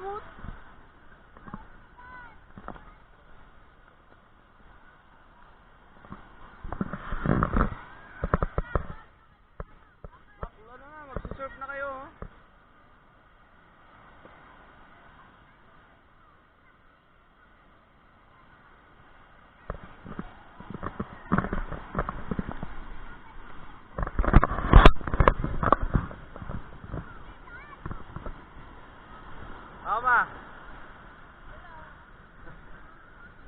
Put. Ano na, magsusurf na kayo, oh. Mama.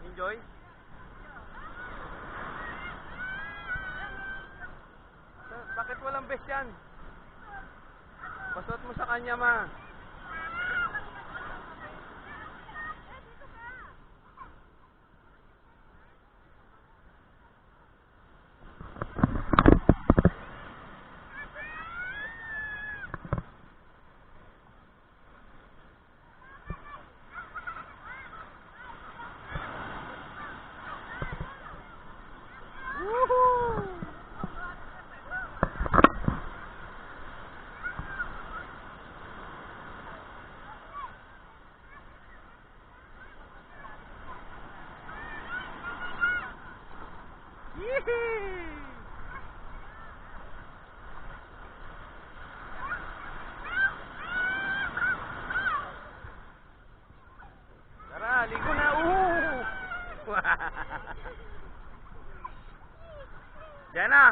Enjoy. Bakit walang best yan? Pasuot mo sa kanya, ma. Tara, ligo na. Diyan na.